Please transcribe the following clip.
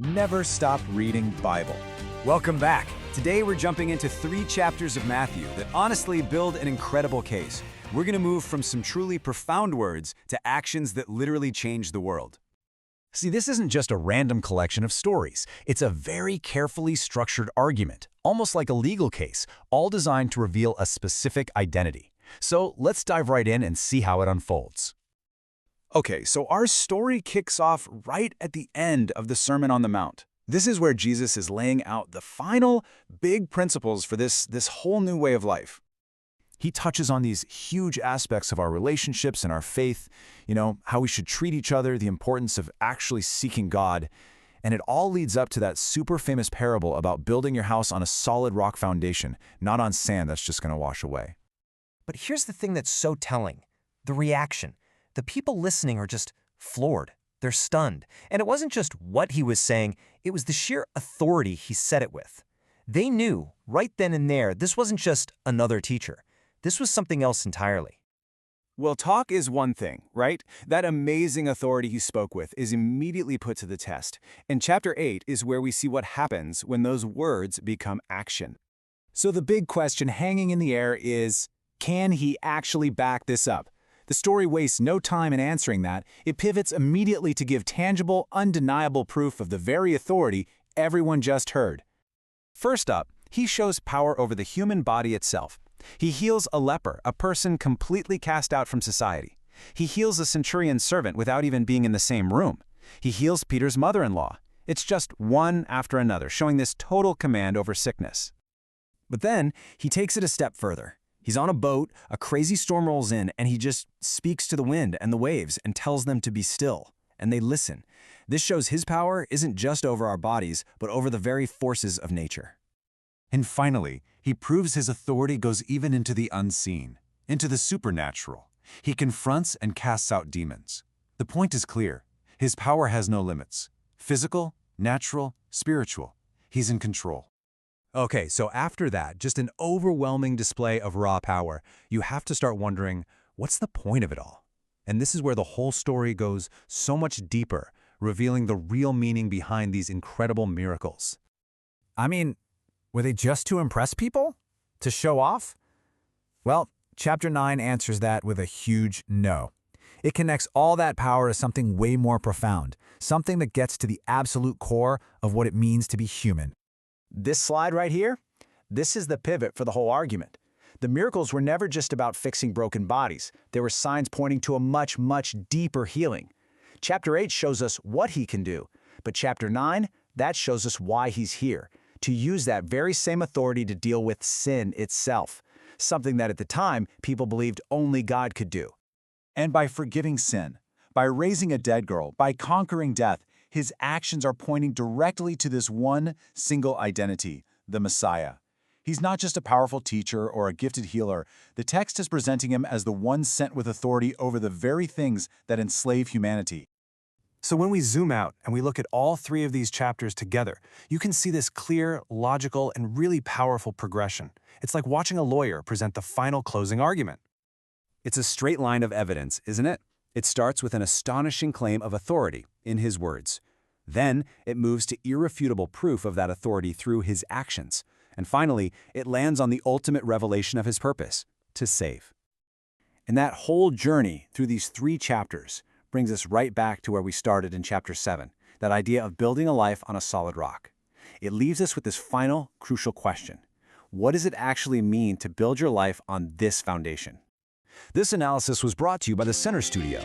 Never stop reading Bible. Welcome back. Today we're jumping into 3 chapters of Matthew that honestly build an incredible case. We're going to move from some truly profound words to actions that literally change the world. See, this isn't just a random collection of stories. It's a very carefully structured argument, almost like a legal case, all designed to reveal a specific identity. So let's dive right in and see how it unfolds. Okay, so our story kicks off right at the end of the Sermon on the Mount. This is where Jesus is laying out the final big principles for this whole new way of life. He touches on these huge aspects of our relationships and our faith, how we should treat each other, the importance of actually seeking God, and it all leads up to that super famous parable about building your house on a solid rock foundation, not on sand that's just going to wash away. But here's the thing that's so telling, the reaction. The people listening are just floored. They're stunned. And it wasn't just what he was saying, it was the sheer authority he said it with. They knew, right then and there, this wasn't just another teacher. This was something else entirely. Well, talk is one thing, right? That amazing authority he spoke with is immediately put to the test. And chapter 8 is where we see what happens when those words become action. So the big question hanging in the air is, can he actually back this up? The story wastes no time in answering that. It pivots immediately to give tangible, undeniable proof of the very authority everyone just heard. First up, he shows power over the human body itself. He heals a leper, a person completely cast out from society. He heals a centurion's servant without even being in the same room. He heals Peter's mother-in-law. It's just one after another, showing this total command over sickness. But then, he takes it a step further. He's on a boat, a crazy storm rolls in, and he just speaks to the wind and the waves and tells them to be still. And they listen. This shows his power isn't just over our bodies, but over the very forces of nature. And finally, he proves his authority goes even into the unseen, into the supernatural. He confronts and casts out demons. The point is clear. His power has no limits. Physical, natural, spiritual. He's in control. Okay, so after that, just an overwhelming display of raw power, you have to start wondering, what's the point of it all? And this is where the whole story goes so much deeper, revealing the real meaning behind these incredible miracles. I mean, were they just to impress people? To show off? Well, chapter 9 answers that with a huge no. It connects all that power to something way more profound, something that gets to the absolute core of what it means to be human. This slide right here, this is the pivot for the whole argument. The miracles were never just about fixing broken bodies. They were signs pointing to a much, much deeper healing. Chapter 8 shows us what he can do, but chapter 9, that shows us why he's here, to use that very same authority to deal with sin itself, something that at the time people believed only God could do. And by forgiving sin, by raising a dead girl, by conquering death, his actions are pointing directly to this one single identity, the Messiah. He's not just a powerful teacher or a gifted healer. The text is presenting him as the one sent with authority over the very things that enslave humanity. So when we zoom out and we look at all 3 of these chapters together, you can see this clear, logical, and really powerful progression. It's like watching a lawyer present the final closing argument. It's a straight line of evidence, isn't it? It starts with an astonishing claim of authority, in his words. Then, it moves to irrefutable proof of that authority through his actions. And finally, it lands on the ultimate revelation of his purpose, to save. And that whole journey through these 3 chapters brings us right back to where we started in chapter 7, that idea of building a life on a solid rock. It leaves us with this final, crucial question. What does it actually mean to build your life on this foundation? This analysis was brought to you by the Center Studio.